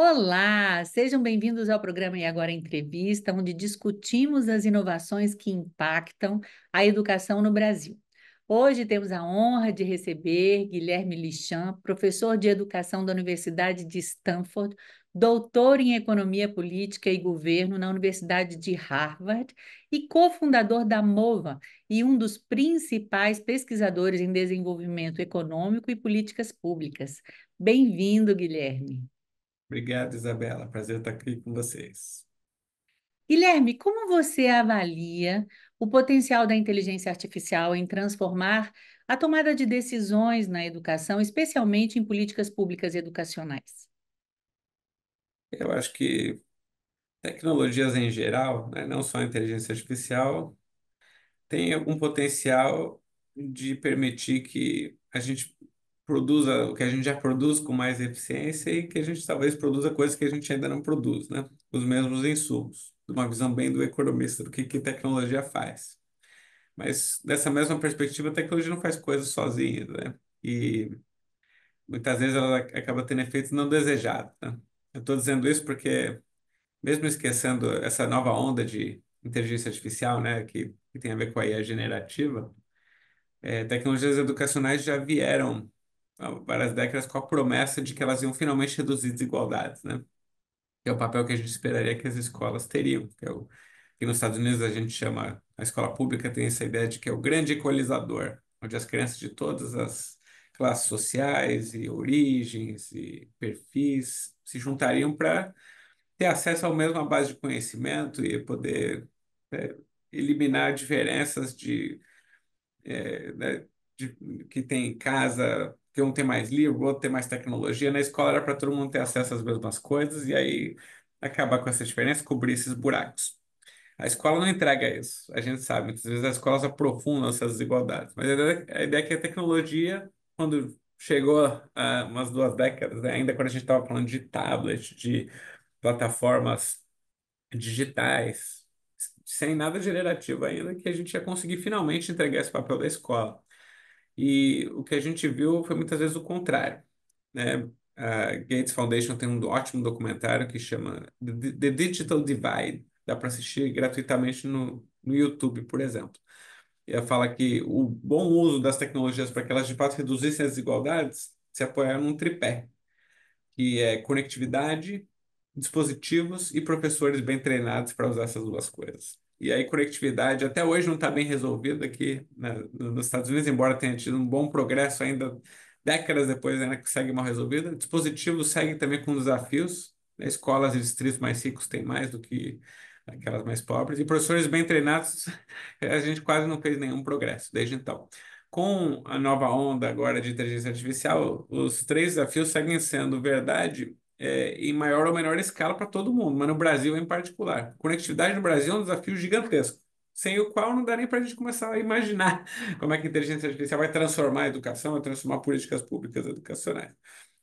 Olá, sejam bem-vindos ao programa E Agora Entrevista, onde discutimos as inovações que impactam a educação no Brasil. Hoje temos a honra de receber Guilherme Lichamp, professor de educação da Universidade de Stanford, doutor em Economia Política e Governo na Universidade de Harvard e cofundador da MOVA e um dos principais pesquisadores em desenvolvimento econômico e políticas públicas. Bem-vindo, Guilherme. Obrigado, Isabela. Prazer estar aqui com vocês. Guilherme, como você avalia o potencial da inteligência artificial em transformar a tomada de decisões na educação, especialmente em políticas públicas educacionais? Eu acho que tecnologias em geral, né, não só a inteligência artificial, têm algum potencial de permitir que a gente produza o que a gente já produz com mais eficiência e que a gente talvez produza coisas que a gente ainda não produz, né? Os mesmos insumos, de uma visão bem do economista do que tecnologia faz. Mas dessa mesma perspectiva, a tecnologia não faz coisas sozinha, né? E muitas vezes ela acaba tendo efeitos não desejados, né? Eu estou dizendo isso porque, mesmo esquecendo essa nova onda de inteligência artificial, né, que tem a ver com a IA generativa, tecnologias educacionais já vieram há várias décadas com a promessa de que elas iam finalmente reduzir desigualdades, né? Que é o papel que a gente esperaria que as escolas teriam, que nos Estados Unidos a gente chama, a escola pública tem essa ideia de que é o grande equalizador, onde as crianças de todas as classes sociais e origens e perfis se juntariam para ter acesso à mesma base de conhecimento e poder é, eliminar diferenças né, que tem em casa, que um tem mais livro, o outro tem mais tecnologia. Na escola era para todo mundo ter acesso às mesmas coisas e aí acabar com essa diferença, cobrir esses buracos. A escola não entrega isso, a gente sabe. Muitas vezes as escolas aprofundam essas desigualdades. Mas a ideia é que a tecnologia, quando chegou há umas 2 décadas, né, ainda quando a gente estava falando de tablet, de plataformas digitais, sem nada generativo ainda, que a gente ia conseguir finalmente entregar esse papel da escola. E o que a gente viu foi muitas vezes o contrário, né? A Gates Foundation tem um ótimo documentário que chama The Digital Divide. Dá para assistir gratuitamente no YouTube, por exemplo. E ela fala que o bom uso das tecnologias para que elas de fato reduzissem as desigualdades se apoiaram num tripé, que é conectividade, dispositivos e professores bem treinados para usar essas duas coisas. E aí, conectividade até hoje não está bem resolvida aqui, né, nos Estados Unidos, embora tenha tido um bom progresso ainda, décadas depois ainda que segue mal resolvida. Dispositivos seguem também com desafios, né, escolas e distritos mais ricos têm mais do que aquelas mais pobres, e professores bem treinados, a gente quase não fez nenhum progresso desde então. Com a nova onda agora de inteligência artificial, os três desafios seguem sendo verdade em maior ou menor escala para todo mundo, mas no Brasil em particular. Conectividade no Brasil é um desafio gigantesco, sem o qual não dá nem para a gente começar a imaginar como é que a inteligência artificial vai transformar a educação, vai transformar políticas públicas educacionais.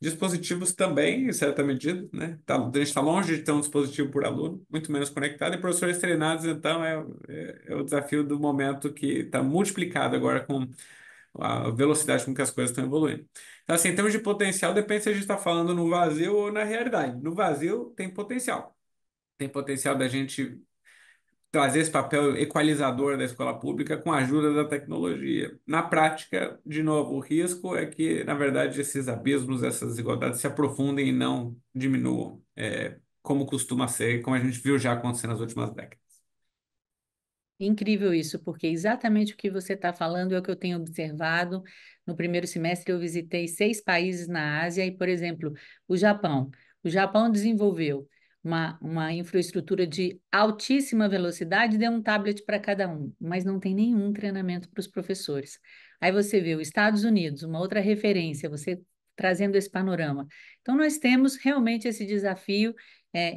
Dispositivos também, em certa medida, né? A gente está longe de ter um dispositivo por aluno, muito menos conectado, e professores treinados, então, é o desafio do momento que está multiplicado agora com a velocidade com que as coisas estão evoluindo. Então, assim, em termos de potencial, depende se a gente está falando no vazio ou na realidade. No vazio, tem potencial. Tem potencial da gente trazer esse papel equalizador da escola pública com a ajuda da tecnologia. Na prática, de novo, o risco é que, na verdade, esses abismos, essas desigualdades se aprofundem e não diminuam, como costuma ser, como a gente viu já acontecer nas últimas décadas. Incrível isso, porque exatamente o que você está falando é o que eu tenho observado. No primeiro semestre, eu visitei 6 países na Ásia e, por exemplo, o Japão. O Japão desenvolveu uma infraestrutura de altíssima velocidade, deu um tablet para cada um, mas não tem nenhum treinamento para os professores. Aí você vê os Estados Unidos, uma outra referência, você trazendo esse panorama. Então, nós temos realmente esse desafio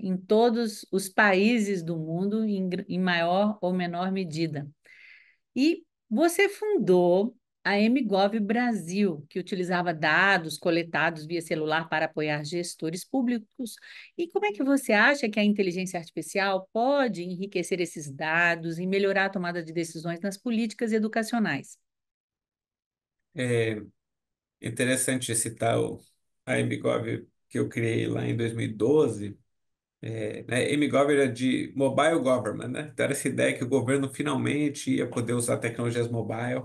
em todos os países do mundo, em maior ou menor medida. E você fundou a MGov Brasil, que utilizava dados coletados via celular para apoiar gestores públicos. E como é que você acha que a inteligência artificial pode enriquecer esses dados e melhorar a tomada de decisões nas políticas educacionais? É interessante citar a MGov que eu criei lá em 2012, né, MGov era de Mobile Government, né? Então era essa ideia que o governo finalmente ia poder usar tecnologias mobile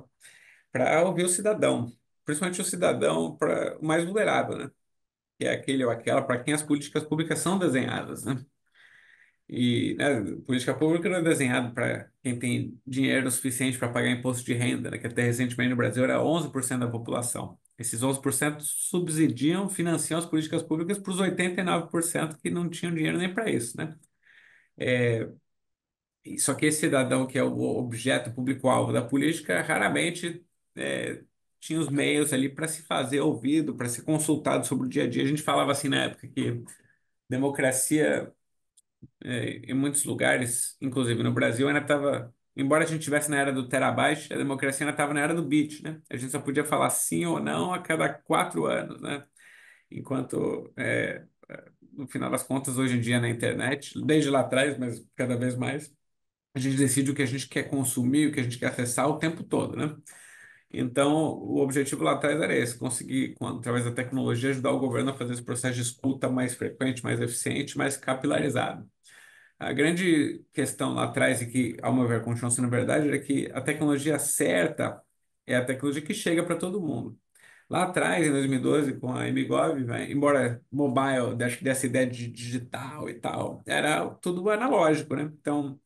para ouvir o cidadão, principalmente o cidadão o mais vulnerável, né? Que é aquele ou aquela para quem as políticas públicas são desenhadas, né? E né, política pública não é desenhado para quem tem dinheiro suficiente para pagar imposto de renda, né? Que até recentemente no Brasil era 11% da população. Esses 11% subsidiam, financiam as políticas públicas para os 89% que não tinham dinheiro nem para isso, né? Só que esse cidadão que é o objeto público-alvo da política raramente é, tinha os meios ali para se fazer ouvido, para ser consultado sobre o dia a dia. A gente falava assim na época que democracia em muitos lugares, inclusive no Brasil, ainda estava. Embora a gente estivesse na era do terabyte, a democracia ainda estava na era do bit, né? A gente só podia falar sim ou não a cada 4 anos, né? Enquanto, no final das contas, hoje em dia na internet, desde lá atrás, mas cada vez mais, a gente decide o que a gente quer consumir, o que a gente quer acessar o tempo todo, né? Então, o objetivo lá atrás era esse, conseguir, através da tecnologia, ajudar o governo a fazer esse processo de escuta mais frequente, mais eficiente, mais capilarizado. A grande questão lá atrás, e que, ao meu ver, continua sendo verdade, era que a tecnologia certa é a tecnologia que chega para todo mundo. Lá atrás, em 2012, com a MGov, embora mobile desse ideia de digital e tal, era tudo analógico, né? Então,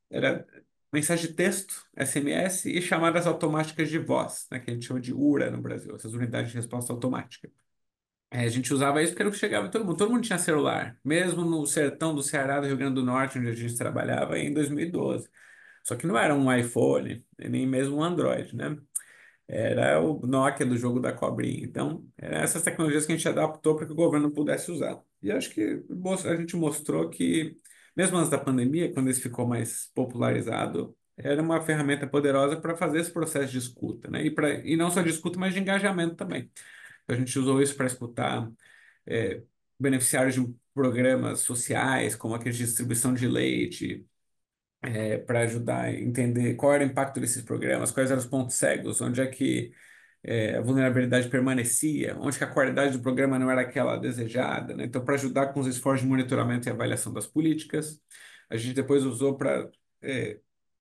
era mensagem de texto, SMS, e chamadas automáticas de voz, né? Que a gente chama de URA no Brasil, essas unidades de resposta automática. A gente usava isso porque era o que chegava em todo mundo. Todo mundo tinha celular, mesmo no sertão do Ceará, do Rio Grande do Norte, onde a gente trabalhava em 2012. Só que não era um iPhone, nem mesmo um Android, né? Era o Nokia do jogo da cobrinha. Então, eram essas tecnologias que a gente adaptou para que o governo pudesse usar. E acho que a gente mostrou que, mesmo antes da pandemia, quando isso ficou mais popularizado, era uma ferramenta poderosa para fazer esse processo de escuta, né? E não só de escuta, mas de engajamento também. A gente usou isso para escutar é, beneficiários de programas sociais, como aqueles de distribuição de leite, para ajudar a entender qual era o impacto desses programas, quais eram os pontos cegos, onde é que a vulnerabilidade permanecia, onde que a qualidade do programa não era aquela desejada, né? Então, para ajudar com os esforços de monitoramento e avaliação das políticas, a gente depois usou para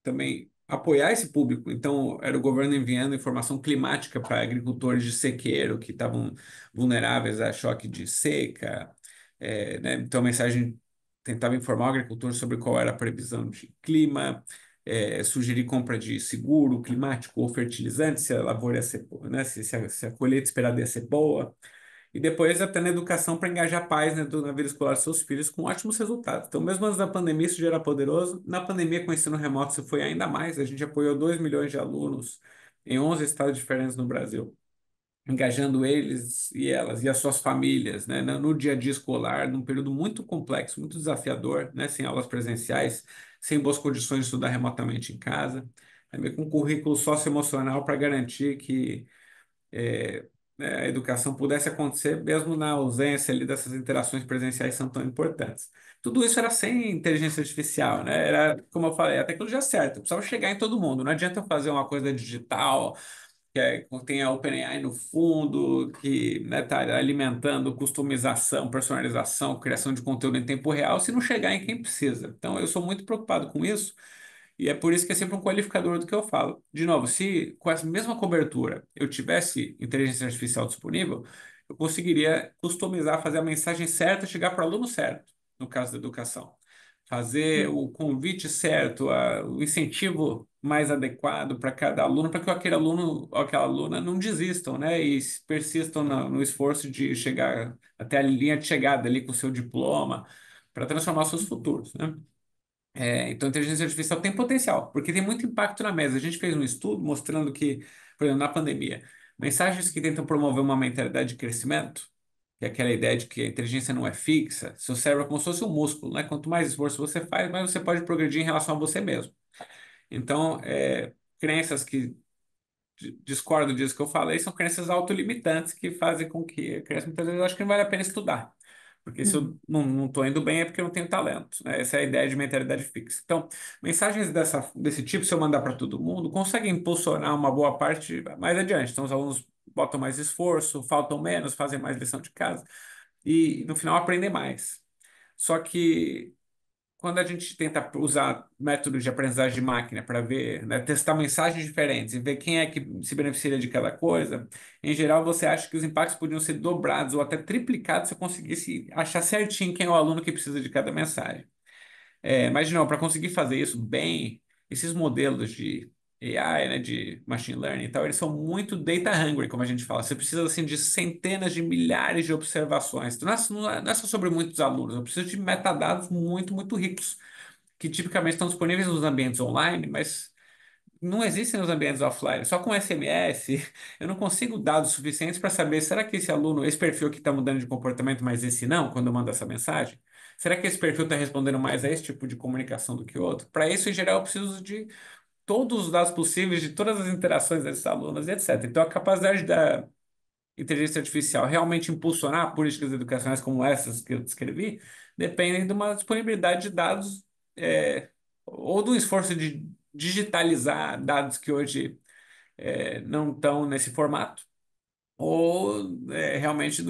também apoiar esse público. Então, era o governo enviando informação climática para agricultores de sequeiro que estavam vulneráveis a choque de seca, né? Então, a mensagem tentava informar o agricultor sobre qual era a previsão de clima, sugerir compra de seguro climático ou fertilizante, se a lavoura ia ser, né, se a colheita esperada ia ser boa. E depois até na educação para engajar pais, né, na vida escolar dos seus filhos com ótimos resultados. Então, mesmo antes da pandemia, isso já era poderoso. Na pandemia, com o ensino remoto, isso foi ainda mais. A gente apoiou 2 milhões de alunos em 11 estados diferentes no Brasil, engajando eles e elas e as suas famílias, né, no dia a dia escolar, num período muito complexo, muito desafiador, né, sem aulas presenciais, sem boas condições de estudar remotamente em casa, também com um currículo socioemocional para garantir que a educação pudesse acontecer mesmo na ausência ali dessas interações presenciais que são tão importantes. Tudo isso era sem inteligência artificial, né? Era, como eu falei, a tecnologia certa, precisava chegar em todo mundo. Não adianta eu fazer uma coisa digital tem a OpenAI no fundo, que está alimentando customização, personalização, criação de conteúdo em tempo real, se não chegar em quem precisa. Então, eu sou muito preocupado com isso, e é por isso que é sempre um qualificador do que eu falo. De novo, se com essa mesma cobertura eu tivesse inteligência artificial disponível, eu conseguiria customizar, fazer a mensagem certa chegar para o aluno certo, no caso da educação. Fazer o convite certo, o incentivo mais adequado para cada aluno, para que aquele aluno ou aquela aluna não desistam, né? E persistam no esforço de chegar até a linha de chegada ali com o seu diploma, para transformar seus futuros, né? Então, a inteligência artificial tem potencial, porque tem muito impacto na mesa. A gente fez um estudo mostrando que, por exemplo, na pandemia, mensagens que tentam promover uma mentalidade de crescimento, que é aquela ideia de que a inteligência não é fixa, seu cérebro é como se fosse um músculo, né? Quanto mais esforço você faz, mais você pode progredir em relação a você mesmo. Então, crenças que discordo disso que eu falei, são crenças autolimitantes que fazem com que a criança muitas vezes acha que não vale a pena estudar. Porque se eu Uhum. não estou indo bem é porque eu não tenho talento, né? Essa é a ideia de mentalidade fixa. Então, mensagens desse tipo, se eu mandar para todo mundo, conseguem impulsionar uma boa parte mais adiante. Então, os alunos botam mais esforço, faltam menos, fazem mais lição de casa e no final aprendem mais. Só que quando a gente tenta usar métodos de aprendizagem de máquina para ver, né, testar mensagens diferentes e ver quem é que se beneficia de cada coisa, em geral você acha que os impactos podiam ser dobrados ou até triplicados se eu conseguisse achar certinho quem é o aluno que precisa de cada mensagem. Mas, não, para conseguir fazer isso bem, esses modelos de AI, né, de machine learning e tal, eles são muito data hungry, como a gente fala. Você precisa assim, de centenas de milhares de observações. Então, não é só sobre muitos alunos, eu preciso de metadados muito, muito ricos, que tipicamente estão disponíveis nos ambientes online, mas não existem nos ambientes offline. Só com SMS, eu não consigo dados suficientes para saber, será que esse aluno, esse perfil aqui está mudando de comportamento, mas esse não, quando eu mando essa mensagem? Será que esse perfil está respondendo mais a esse tipo de comunicação do que outro? Para isso, em geral, eu preciso de todos os dados possíveis de todas as interações desses alunos, e etc. Então, a capacidade da inteligência artificial realmente impulsionar políticas educacionais como essas que eu descrevi dependem de uma disponibilidade de dados, ou do esforço de digitalizar dados que hoje não estão nesse formato, ou realmente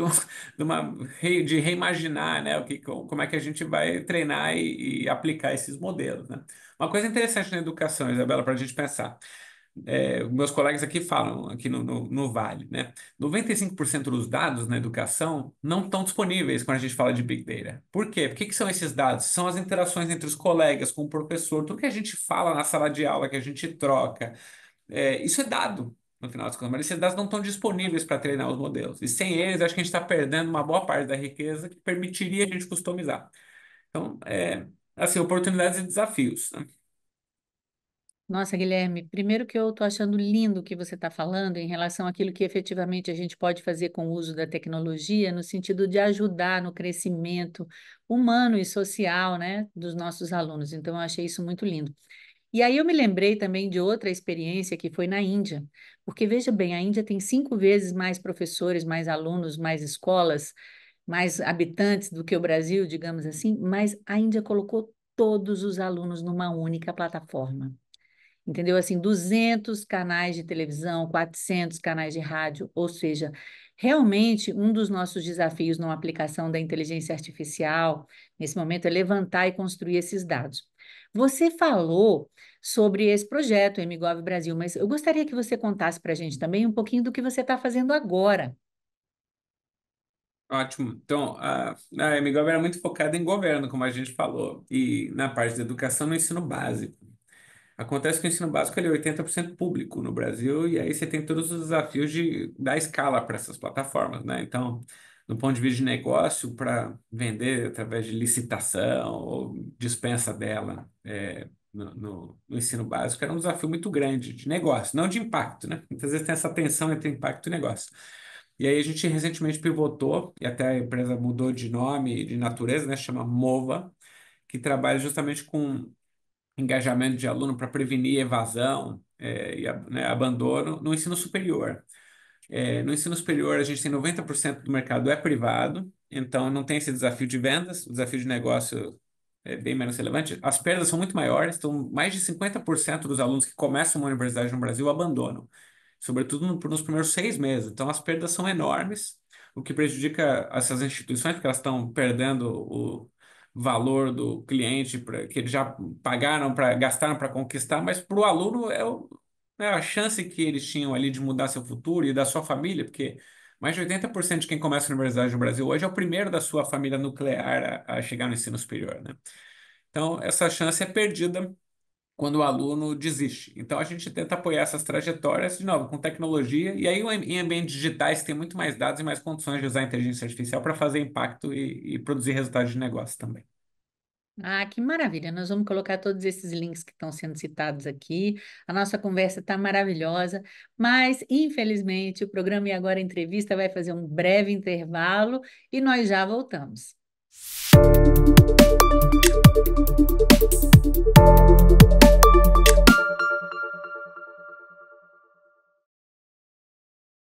de reimaginar, né, como é que a gente vai treinar e aplicar esses modelos, né? Uma coisa interessante na educação, Isabela, para a gente pensar. Meus colegas aqui falam, aqui no Vale, né? 95% dos dados na educação não estão disponíveis quando a gente fala de Big Data. Por quê? Por que são esses dados? São as interações entre os colegas, com o professor, tudo que a gente fala na sala de aula, que a gente troca. Isso é dado, no final das contas, mas esses dados não estão disponíveis para treinar os modelos. E sem eles, acho que a gente está perdendo uma boa parte da riqueza que permitiria a gente customizar. Então, assim, oportunidades e desafios, né? Nossa, Guilherme, primeiro que eu estou achando lindo o que você está falando em relação àquilo que efetivamente a gente pode fazer com o uso da tecnologia, no sentido de ajudar no crescimento humano e social, né, dos nossos alunos. Então, eu achei isso muito lindo. E aí eu me lembrei também de outra experiência que foi na Índia, porque veja bem, a Índia tem 5 vezes mais professores, mais alunos, mais escolas, mais habitantes do que o Brasil, digamos assim, mas a Índia colocou todos os alunos numa única plataforma. Entendeu? Assim, 200 canais de televisão, 400 canais de rádio, ou seja, realmente um dos nossos desafios numa aplicação da inteligência artificial, nesse momento, é levantar e construir esses dados. Você falou sobre esse projeto, o MGov Brasil, mas eu gostaria que você contasse para a gente também um pouquinho do que você está fazendo agora. Ótimo. Então, a MGov era muito focada em governo, como a gente falou, e na parte da educação no ensino básico. Acontece que o ensino básico ele é 80% público no Brasil, e aí você tem todos os desafios de dar escala para essas plataformas, né? Então, do ponto de vista de negócio, para vender através de licitação ou dispensa dela no ensino básico, era um desafio muito grande de negócio, não de impacto, né? Muitas vezes tem essa tensão entre impacto e negócio. E aí a gente recentemente pivotou, e até a empresa mudou de nome e de natureza, né? Chama Mova, que trabalha justamente com engajamento de aluno para prevenir evasão né, abandono no ensino superior. No ensino superior, a gente tem 90% do mercado é privado, então não tem esse desafio de vendas, o desafio de negócio é bem menos relevante. As perdas são muito maiores, então mais de 50% dos alunos que começam uma universidade no Brasil abandonam, sobretudo nos primeiros 6 meses. Então as perdas são enormes, o que prejudica essas instituições, porque elas estão perdendo o valor do cliente que eles já pagaram para gastaram para conquistar, mas para o aluno é a chance que eles tinham ali de mudar seu futuro e da sua família, porque mais de 80% de quem começa a universidade no Brasil hoje é o primeiro da sua família nuclear a chegar no ensino superior, né? Então, essa chance é perdida quando o aluno desiste. Então, a gente tenta apoiar essas trajetórias, de novo, com tecnologia, e aí em ambientes digitais tem muito mais dados e mais condições de usar a inteligência artificial para fazer impacto e produzir resultados de negócio também. Ah, que maravilha! Nós vamos colocar todos esses links que estão sendo citados aqui. A nossa conversa está maravilhosa, mas infelizmente o programa E Agora Entrevista vai fazer um breve intervalo e nós já voltamos.